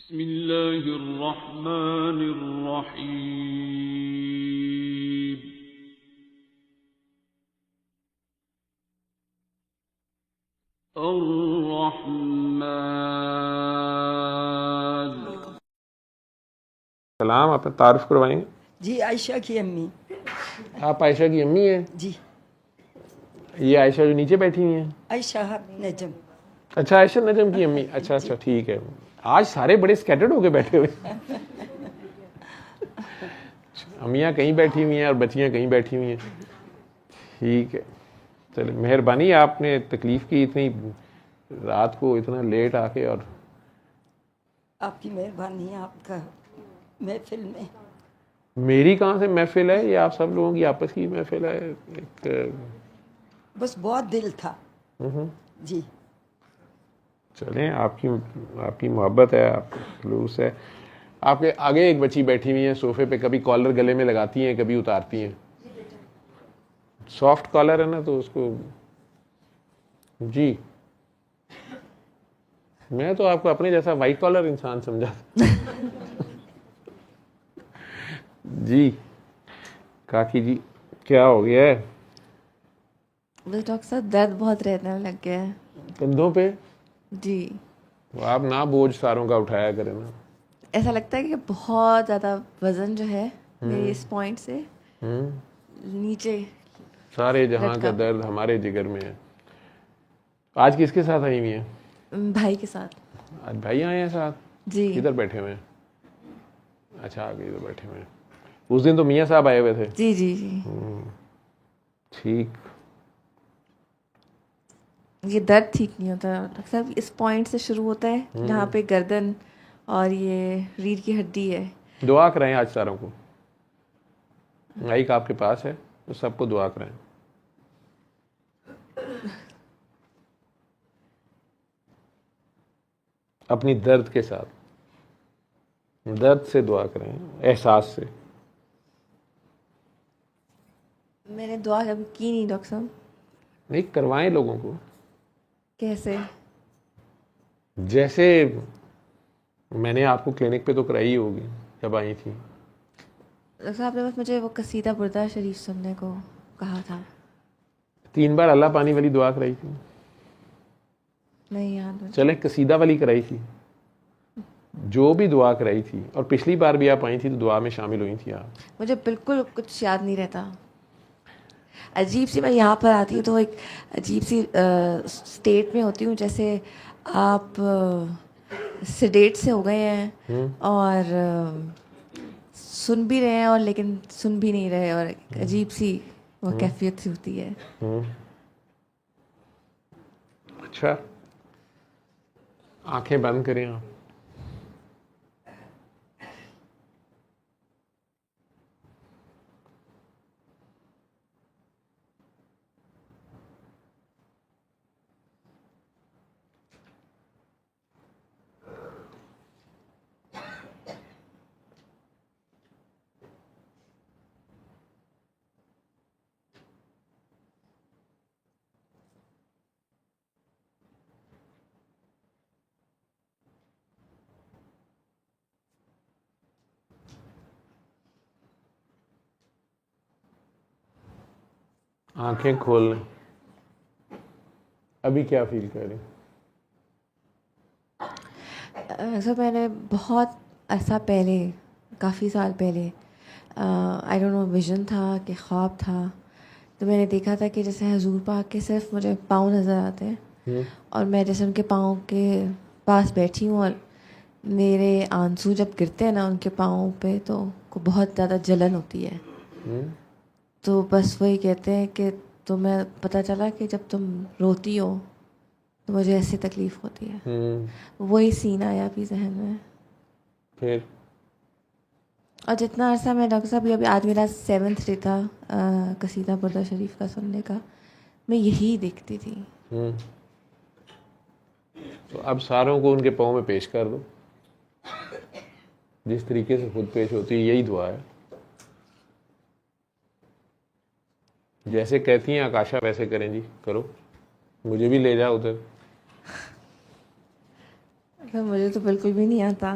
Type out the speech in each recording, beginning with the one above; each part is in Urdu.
بسم اللہ الرحمن الرحیم الرحمن. سلام، آپ تعارف کروائیں گے؟ جی عائشہ کی امی. آپ عائشہ کی امی ہیں؟ جی یہ عائشہ جو نیچے بیٹھی ہوئی ہیں؟ عائشہ نجم. اچھا، عائشہ نجم کی امی. اچھا اچھا، ٹھیک ہے. آج سارے بڑے اسکیٹرڈ ہو کے بیٹھے ہوئے. امیاں کہیں بیٹھی ہوئی ہیں اور بچیاں کہیں بیٹھی ہوئی ہیں. ٹھیک ہے، چلے مہربانی، آپ نے تکلیف کی اتنی رات کو اتنا لیٹ آ کے. اور آپ کی مہربانی ہے، آپ کا محفل میں. میری کہاں سے محفل ہے؟ یہ آپ سب لوگوں کی آپس کی محفل ہے. ایک بس بہت دل تھا. جی چلیں، آپ کی محبت ہے، آپ کا خلوص ہے. آپ کے آگے ایک بچی بیٹھی ہوئی ہیں صوفے پہ، کبھی کالر گلے میں لگاتی ہیں، کبھی اتارتی ہیں. سافٹ کالر ہے نا، تو اس کو جی میں تو آپ کو اپنے جیسا وائٹ کالر انسان سمجھا. جی کاکی جی، کیا ہو گیا ہے؟ بس ڈاکٹر صاحب درد بہت رہنے لگ گیا ہے کندھوں پہ؟ جی. وہ آپ نہ بوجھ ساروں کا اٹھایا کریں نا. ایسا لگتا ہے کہ بہت زیادہ وزن جو ہے میری اس پوائنٹ سے نیچے سارے جہاں کا لٹکا. درد ہمارے جگر میں ہے. آج کس کے ساتھ آئی ہوئی ہیں؟ بھائی کے ساتھ. آج بھائی آئے ہیں ساتھ؟ جی کدھر بیٹھے ہوئے ہیں؟ اچھا آگے ادھر بیٹھے ہوئے ہیں. اس دن تو میاں صاحب آئے ہوئے تھے. جی جی جی. ٹھیک. یہ درد ٹھیک نہیں ہوتا ڈاکٹر صاحب. اس پوائنٹ سے شروع ہوتا ہے جہاں پہ گردن اور یہ ریڑھ کی ہڈی ہے. دعا کرائیں آج ساروں کو. مائک آپ کے پاس ہے تو سب کو دعا کرائیں. اپنی درد کے ساتھ، درد سے دعا کریں، احساس سے. میں نے دعا کبھی کی نہیں ڈاکٹر صاحب. نہیں کروائیں لوگوں کو. کیسے؟ جیسے میں نے آپ کو کلینک پہ تو کرائی ہوگی جب آئی تھی. ڈاکٹر صاحب نے بس مجھے وہ قصیدہ بردہ شریف سننے کو کہا تھا. 3 بار اللہ پانی والی دعا کرائی تھی. نہیں یاد مجھے. چلیں قصیدہ والی کرائی تھی. جو بھی دعا کرائی تھی، اور پچھلی بار بھی آپ آئی تھی تو دعا میں شامل ہوئی تھی آپ. مجھے بالکل کچھ یاد نہیں رہتا. عجیب سی میں یہاں پر آتی ہوں تو ایک عجیب سی اسٹیٹ میں ہوتی ہوں، جیسے آپ سیڈیٹ سے ہو گئے ہیں اور سن بھی رہے ہیں اور لیکن سن بھی نہیں رہے، اور ایک عجیب سی وہ کیفیت سی ہوتی ہے. اچھا، آنکھیں بند کریں آپ. آنکھیں کھول لیں. ابھی کیا فیل کر رہے ہیں؟ سر میں نے بہت عرصہ پہلے، کافی سال پہلے، آئی ڈونٹ نو ویژن تھا کہ خواب تھا، تو میں نے دیکھا تھا کہ جیسے حضور پاک کے صرف مجھے پاؤں نظر آتے ہیں اور میں جیسے ان کے پاؤں کے پاس بیٹھی ہوں، اور میرے آنسو جب گرتے ہیں نا ان کے پاؤں پہ تو کو بہت زیادہ جلن ہوتی ہے. تو بس وہی کہتے ہیں کہ تمہیں پتہ چلا کہ جب تم روتی ہو تو مجھے ایسی تکلیف ہوتی ہے. وہی سین آیا بھی ذہن میں. پھر اور جتنا عرصہ میں ڈاکٹر صاحب ابھی آج میرا 7th ڈے تھا قصیدہ بردہ شریف کا سننے کا، میں یہی دیکھتی تھی. تو اب ساروں کو ان کے پاؤں میں پیش کر دو جس طریقے سے خود پیش ہوتی ہے. یہی دعا ہے. جیسے کہتی ہیں آکاشا ویسے کریں جی. کرو، مجھے بھی لے جاؤ ادھر. سر مجھے تو بالکل بھی نہیں آتا.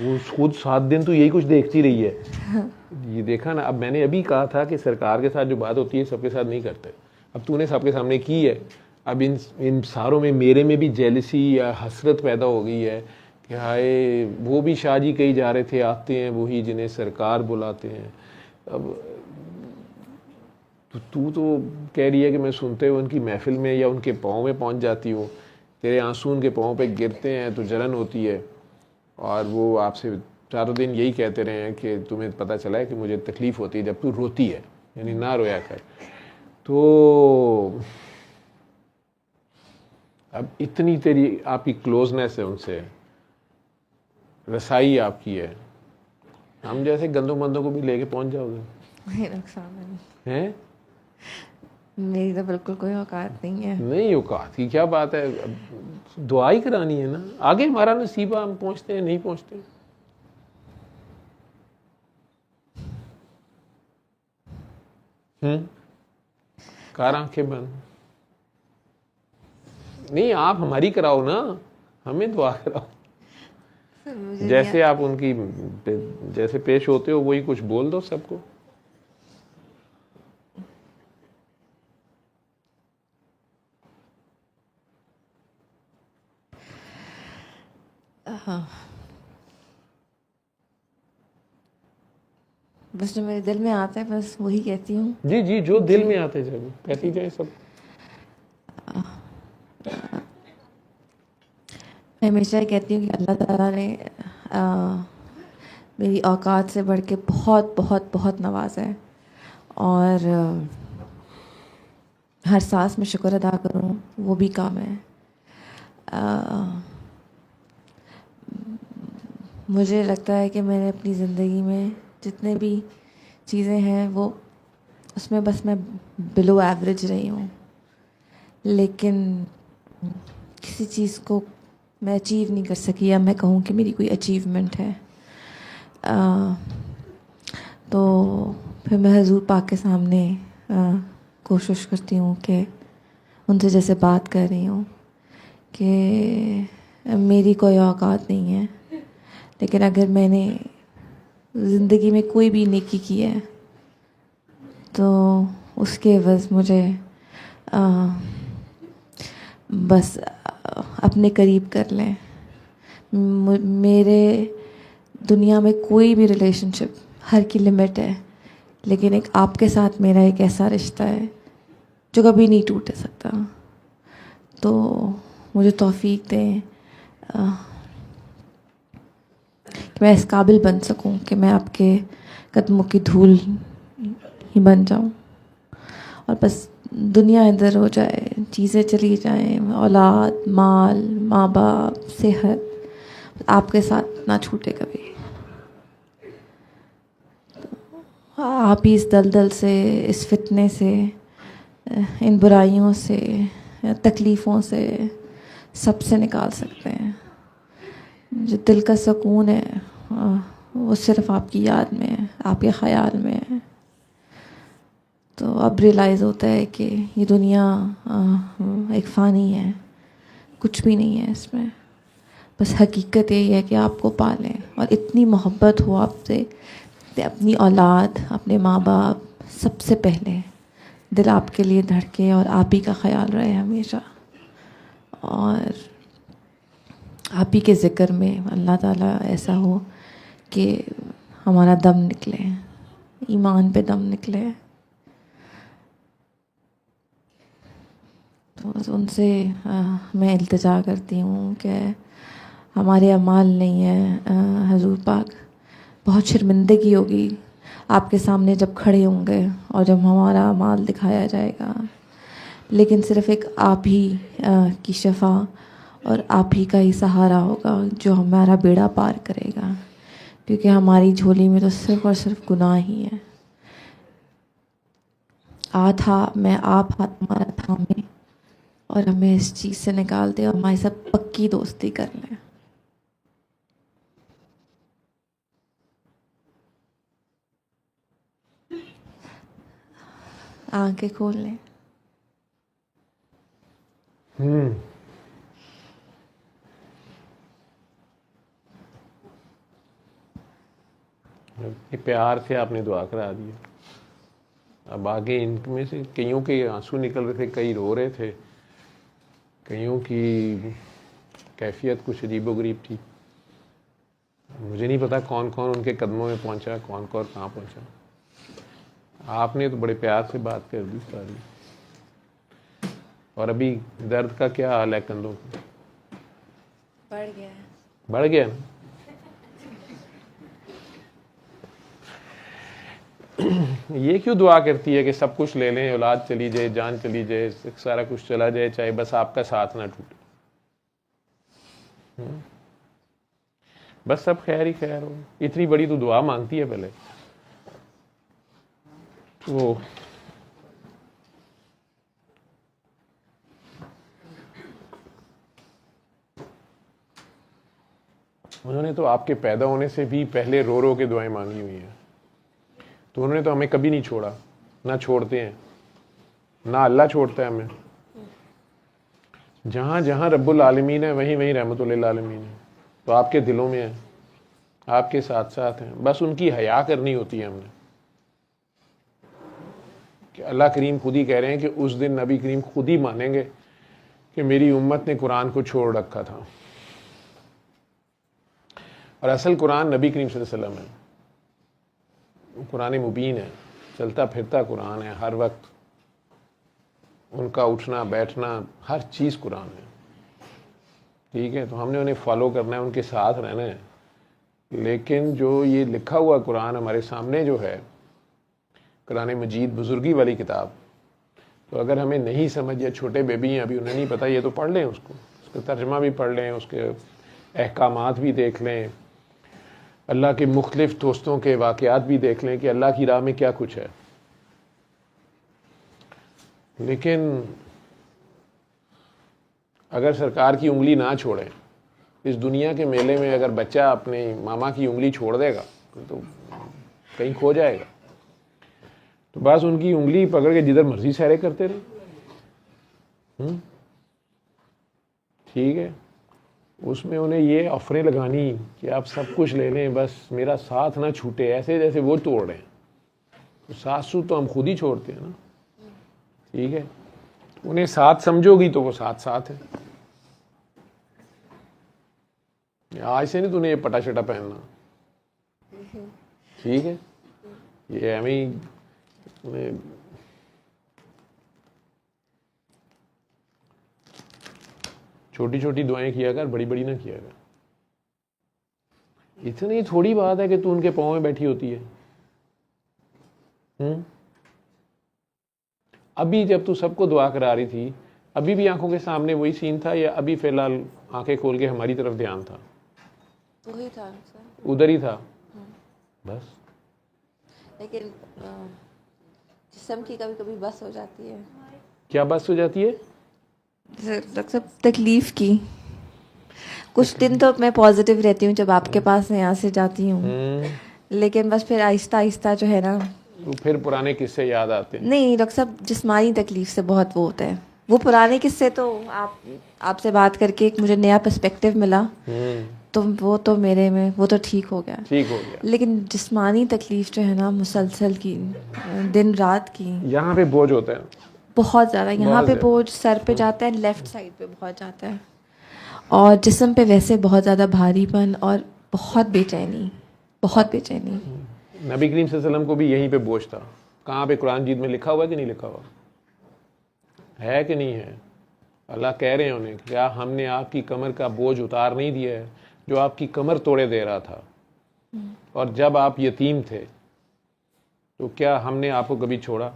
وہ خود 7 دن تو یہی کچھ دیکھتی رہی ہے. یہ دیکھا نا, اب میں نے ابھی کہا تھا کہ سرکار کے ساتھ جو بات ہوتی ہے سب کے ساتھ نہیں کرتے. اب تو نے سب کے سامنے کی ہے. اب ان ساروں میں میرے میں بھی جیلسی یا حسرت پیدا ہو گئی ہے کہ ہائے وہ بھی شاہ جی کہیں جا رہے تھے, آتے ہیں وہی جنہیں سرکار بلاتے ہیں. اب تو کہہ رہی ہے کہ میں سنتے ہوئے ان کی محفل میں یا ان کے پاؤں میں پہنچ جاتی ہوں, تیرے آنسو ان کے پاؤں پہ گرتے ہیں تو جلن ہوتی ہے, اور وہ آپ سے چاروں دن یہی کہتے رہے ہیں کہ تمہیں پتہ چلا ہے کہ مجھے تکلیف ہوتی ہے جب تو روتی ہے, یعنی نہ رویا کر. تو اب اتنی تیری آپ کی کلوزنس ہے ان سے, رسائی آپ کی ہے, ہم جیسے گندوں بندوں کو بھی لے کے پہنچ جاؤ گے. نقصان ہیں میری تو بالکل کوئی اوقات نہیں ہے. نہیں اوقات کی کیا بات ہے, دعا ہی کرانی ہے نا. آگے ہمارا نصیبہ, ہم پہنچتے ہیں نہیں پہنچتے. کار آنکھیں بند. نہیں آپ ہماری کراؤ نا, ہمیں دعا کراؤ. جیسے آپ ان کی جیسے پیش ہوتے ہو وہی کچھ بول دو سب کو. بس جو میرے دل میں آتا ہے بس وہی کہتی ہوں. جی جی جو دل میں آتے جائے کہتی جائے سب. میں ہمیشہ یہ کہتی ہوں کہ اللہ تعالیٰ نے میری اوقات سے بڑھ کے بہت بہت بہت نوازا ہے, اور ہر سانس میں شکر ادا کروں وہ بھی کام ہے. مجھے لگتا ہے کہ میں نے اپنی زندگی میں جتنے بھی چیزیں ہیں وہ اس میں بس میں بلو ایوریج رہی ہوں, لیکن کسی چیز کو میں اچیو نہیں کر سکی یا میں کہوں کہ میری کوئی اچیومنٹ ہے. تو پھر میں حضور پاک کے سامنے کوشش کرتی ہوں کہ ان سے جیسے بات کر رہی ہوں کہ میری کوئی اوقات نہیں ہے, لیکن اگر میں نے زندگی میں کوئی بھی نیکی کی ہے تو اس کے عوض مجھے بس اپنے قریب کر لیں. میرے دنیا میں کوئی بھی ریلیشن شپ, ہر کی لمٹ ہے, لیکن ایک آپ کے ساتھ میرا ایک ایسا رشتہ ہے جو کبھی نہیں ٹوٹ سکتا. تو مجھے توفیق دیں کہ میں اس قابل بن سکوں کہ میں آپ کے قدموں کی دھول ہی بن جاؤں, اور بس دنیا ادھر ہو جائے, چیزیں چلی جائیں, اولاد, مال, ماں باپ, صحت, آپ کے ساتھ نہ چھوٹے کبھی. آپ ہی اس دلدل سے, اس فتنے سے, ان برائیوں سے, تکلیفوں سے, سب سے نکال سکتے ہیں. جو دل کا سکون ہے وہ صرف آپ کی یاد میں ہے, آپ کے خیال میں ہے. تو اب ریئلائز ہوتا ہے کہ یہ دنیا ایک فانی ہے, کچھ بھی نہیں ہے اس میں. بس حقیقت یہی ہے کہ آپ کو پالیں اور اتنی محبت ہو آپ سے کہ اپنی اولاد, اپنے ماں باپ, سب سے پہلے دل آپ کے لیے دھڑکے اور آپ ہی کا خیال رہے ہمیشہ. اور آپ ہی کے ذکر میں اللہ تعالیٰ ایسا ہو کہ ہمارا دم نکلے, ایمان پہ دم نکلے. تو ان سے میں التجا کرتی ہوں کہ ہمارے اعمال نہیں ہیں حضور پاک, بہت شرمندگی ہوگی آپ کے سامنے جب کھڑے ہوں گے اور جب ہمارا اعمال دکھایا جائے گا, لیکن صرف ایک آپ ہی کی شفا اور آپ ہی کا ہی سہارا ہوگا جو ہمارا بیڑا پار کرے گا, کیونکہ ہماری جھولی میں تو صرف اور صرف گناہ ہی ہے. میں آپ ہاتھ ہمارا تھامے اور ہمیں اس چیز سے نکال دے اور ہمارے ساتھ پکی دوستی کر لیں. آنکھیں کھول لیں. یہ پیار سے آپ نے دعا کرا دی. اب آگے ان میں سے کئیوں کے آنسو نکل رہے تھے, کئی رو رہے تھے, کئیوں کی کیفیت کچھ عجیب و غریب تھی. مجھے نہیں پتا کون کون ان کے قدموں میں پہنچا, کون کون کہاں پہنچا. آپ نے تو بڑے پیار سے بات کر دی ساری. اور ابھی درد کا کیا حال ہے کندھوں کا؟ بڑھ گیا ہے. بڑھ گیا نا. یہ کیوں دعا کرتی ہے کہ سب کچھ لے لیں, اولاد چلی جائے, جان چلی جائے, سارا کچھ چلا جائے, چاہے بس آپ کا ساتھ نہ ٹوٹے. بس سب خیر ہی خیر ہو. اتنی بڑی تو دعا مانگتی ہے پہلے. تو انہوں نے تو آپ کے پیدا ہونے سے بھی پہلے رو رو کے دعائیں مانگی ہوئی ہیں. تو انہوں نے تو ہمیں کبھی نہیں چھوڑا, نہ چھوڑتے ہیں, نہ اللہ چھوڑتا ہے ہمیں. جہاں جہاں رب العالمین ہے وہیں وہیں رحمت للعالمین ہے. تو آپ کے دلوں میں ہے, آپ کے ساتھ ساتھ ہیں. بس ان کی حیا کرنی ہوتی ہے ہم نے. کہ اللہ کریم خود ہی کہہ رہے ہیں کہ اس دن نبی کریم خود ہی مانیں گے کہ میری امت نے قرآن کو چھوڑ رکھا تھا. اور اصل قرآن نبی کریم صلی اللہ علیہ وسلم ہے. قرآن مبین ہے, چلتا پھرتا قرآن ہے. ہر وقت ان کا اٹھنا بیٹھنا ہر چیز قرآن ہے. ٹھیک ہے, تو ہم نے انہیں فالو کرنا ہے, ان کے ساتھ رہنا ہے. لیکن جو یہ لکھا ہوا قرآن ہمارے سامنے جو ہے, قرآن مجید بزرگی والی کتاب, تو اگر ہمیں نہیں سمجھ, یا چھوٹے بیبی ہیں ابھی انہیں نہیں پتہ, یہ تو پڑھ لیں اس کو, اس کا ترجمہ بھی پڑھ لیں, اس کے احکامات بھی دیکھ لیں, اللہ کے مختلف دوستوں کے واقعات بھی دیکھ لیں کہ اللہ کی راہ میں کیا کچھ ہے. لیکن اگر سرکار کی انگلی نہ چھوڑیں, اس دنیا کے میلے میں اگر بچہ اپنے ماما کی انگلی چھوڑ دے گا تو کہیں کھو جائے گا. تو بس ان کی انگلی پکڑ کے جدھر مرضی سیرے کرتے رہے. ٹھیک ہے, اس میں انہیں یہ آفریں لگانی کہ آپ سب کچھ لے لیں, بس میرا ساتھ نہ چھوٹے, ایسے جیسے وہ توڑ رہے ہیں. تو ساتھ سو تو ہم خود ہی چھوڑتے ہیں نا. ٹھیک ہے, انہیں ساتھ سمجھو گی تو وہ ساتھ ساتھ ہے. آج سے نہیں تو نے یہ پٹا شٹا پہننا. ٹھیک ہے, یہ ہمیں چھوٹی چھوٹی دعائیں کیا کر, بڑی بڑی نہ کیا کر. اتنی تھوڑی بات ہے کہ تو ان کے پاؤں میں بیٹھی ہوتی ہے. ابھی جب تو سب کو دعا کرا رہی تھی, ابھی بھی آنکھوں کے سامنے وہی سین تھا, یا ابھی فی الحال آنکھیں کھول کے ہماری طرف دھیان تھا؟ وہی تھا سر, ادھر ہی تھا بس. لیکن جسم کی کبھی کبھی بس ہو جاتی ہے. کیا بس ہو جاتی ہے؟ ڈاکٹر صاحب تکلیف کی. کچھ دن تو میں پازیٹیو رہتی ہوں جب آپ کے پاس یہاں سے جاتی ہوں, لیکن بس پھر آہستہ آہستہ جو ہے نا, پھر پرانے قصے یاد آتے ہیں. نہیں ڈاکٹر صاحب, جسمانی تکلیف سے بہت وہ ہوتا ہے. وہ پرانے قصے تو آپ سے بات کر کے ایک مجھے نیا پرسپیکٹیو ملا, تو وہ تو میرے میں وہ تو ٹھیک ہو گیا. ٹھیک ہو گیا. لیکن جسمانی تکلیف جو ہے نا, مسلسل کی, دن رات کی, یہاں پہ بوجھ ہوتا ہے بہت زیادہ. یہاں پہ بوجھ سر پہ جاتا ہے, لیفٹ سائڈ پہ بہت جاتا ہے, اور جسم پہ ویسے بہت زیادہ بھاری پن اور بہت بے چینی, بہت بے چینی. نبی کریم صلی اللہ علیہ وسلم کو بھی یہیں پہ بوجھ تھا. کہاں پہ قرآن جید میں لکھا ہوا کہ نہیں لکھا ہوا ہے کہ نہیں ہے؟ اللہ کہہ رہے ہیں انہیں, کیا ہم نے آپ کی کمر کا بوجھ اتار نہیں دیا ہے جو آپ کی کمر توڑے دے رہا تھا؟ اور جب آپ یتیم تھے تو کیا ہم نے آپ کو کبھی چھوڑا؟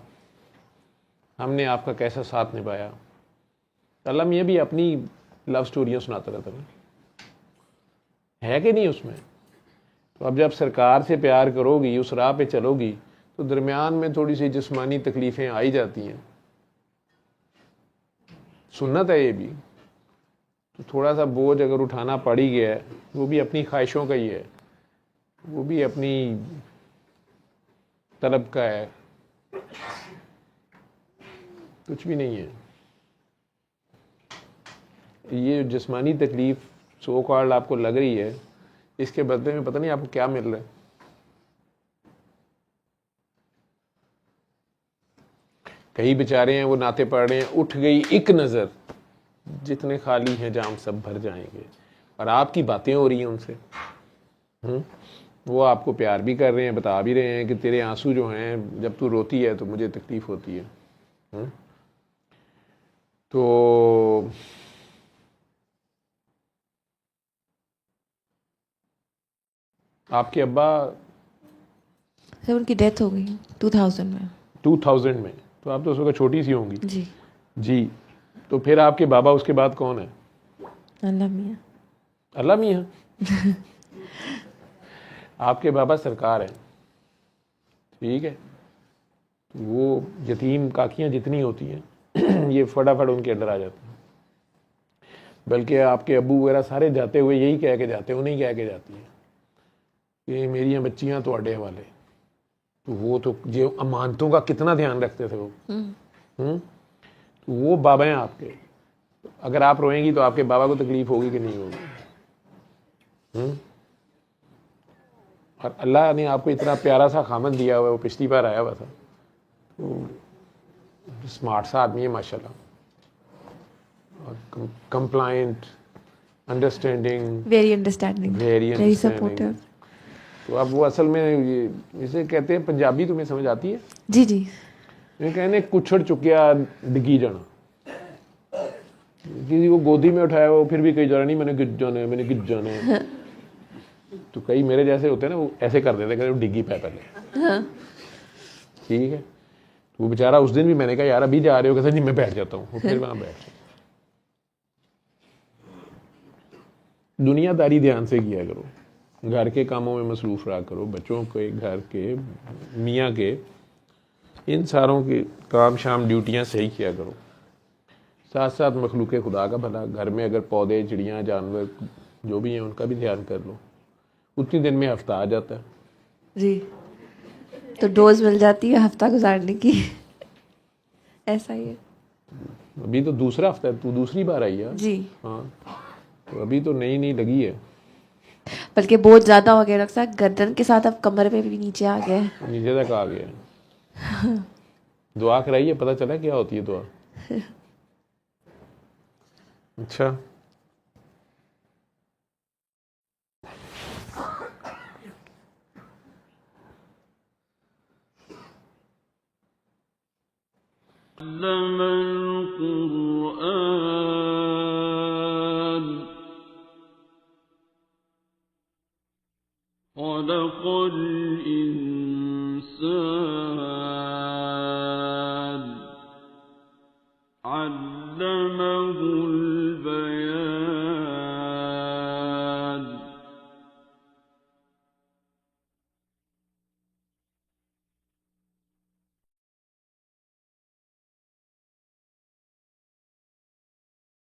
ہم نے آپ کا کیسا ساتھ نبھایا؟ اللہ یہ بھی اپنی لو سٹوریاں سناتا رہتا ہے کہ نہیں اس میں؟ تو اب جب سرکار سے پیار کرو گی, اس راہ پہ چلو گی, تو درمیان میں تھوڑی سی جسمانی تکلیفیں آئی جاتی ہیں. سنت ہے یہ بھی. تو تھوڑا سا بوجھ اگر اٹھانا پڑ ہی گیا ہے, وہ بھی اپنی خواہشوں کا ہی ہے, وہ بھی اپنی طلب کا ہے, کچھ بھی نہیں ہے. یہ جسمانی تکلیف سو کالڈ آپ کو لگ رہی ہے, اس کے بدلے میں پتہ نہیں آپ کو کیا مل رہا ہے. کئی بیچارے ہیں وہ نعتیں پڑھ رہے ہیں, اٹھ گئی ایک نظر, جتنے خالی ہیں جام سب بھر جائیں گے. اور آپ کی باتیں ہو رہی ہیں ان سے, وہ آپ کو پیار بھی کر رہے ہیں, بتا بھی رہے ہیں کہ تیرے آنسو جو ہیں جب تو روتی ہے تو مجھے تکلیف ہوتی ہے. تو آپ کے ابا سر ان کی ڈیتھ ہو گئی 2000 میں. 2000 میں, تو آپ تو اس وقت چھوٹی سی ہوں گی. جی. جی, تو پھر آپ کے بابا اس کے بعد کون ہے؟ اللہ میاں. اللہ میاں. آپ کے بابا سرکار ہیں, ٹھیک ہے. وہ یتیم کاکیاں جتنی ہوتی ہیں یہ فٹافٹ ان کے انڈر آ جاتی ہیں. بلکہ آپ کے ابو وغیرہ سارے جاتے ہوئے یہی کہہ کے جاتے ہیں, انہیں کہہ کے جاتی ہیں کہ میری بچیاں تو اڈے والے. تو وہ تو جو امانتوں کا کتنا دھیان رکھتے تھے وہ. وہ بابا ہیں آپ کے. اگر آپ روئیں گی تو آپ کے بابا کو تکلیف ہوگی کہ نہیں ہوگی؟ اور اللہ نے آپ کو اتنا پیارا سا خامن دیا ہوا ہے, وہ پچھلی بار آیا ہوا تھا, تو اسمارٹ سا آدمی ہے ماشاء اللہ, اور compliant, understanding, very understanding, very supportive. تو اب وہ اصل میں اسے کہتے ہیں پنجابی, تمہیں سمجھ آتی ہے؟ جی جی. یہ کہنے کچھڑ چکیا ڈگی جانا. کسی کو گودی میں اٹھایا وہ پھر بھی کئی جانا نہیں, میں نے گج جانا ہے, میں نے گج جانا ہے. تو کئی میرے جیسے ہوتے ہیں نا, وہ ایسے کر دیتے کہ ڈگی پہ پہلے, ٹھیک ہے. تو وہ بیچارہ اس دن بھی میں نے کہا یار ابھی جا رہے ہو, کہتے نہیں میں بیٹھ جاتا ہوں. وہ پھر وہاں بیٹھ جاتا. دنیا داری دھیان سے کیا کرو, گھر کے کاموں میں مصروف رہا کرو, بچوں کے, گھر کے, میاں کے, ان ساروں کے کام شام ڈیوٹیاں صحیح کیا کرو. ساتھ ساتھ مخلوق خدا کا بھلا, گھر میں اگر پودے, چڑیاں, جانور جو بھی ہیں ان کا بھی دھیان کر لو. اتنی دن میں ہفتہ آ جاتا ہے. جی, تو ڈوز مل جاتی ہے ہفتہ گزارنے کی. ایسا ہی ہے. ابھی تو دوسرا ہفتہ ہے, تو دوسری بار آئی ہے. جی ہاں, تو ابھی تو نئی لگی ہے. بلکہ بہت زیادہ ہو گیا, رکھتا گردن کے ساتھ اب کمر پہ بھی نیچے آ گیا ہے. نیچے تک آ گیا. دعا کرائیے, پتہ چلا کیا ہوتی ہے دعا. اچھا, علم القرآن خلق الإنسان علمه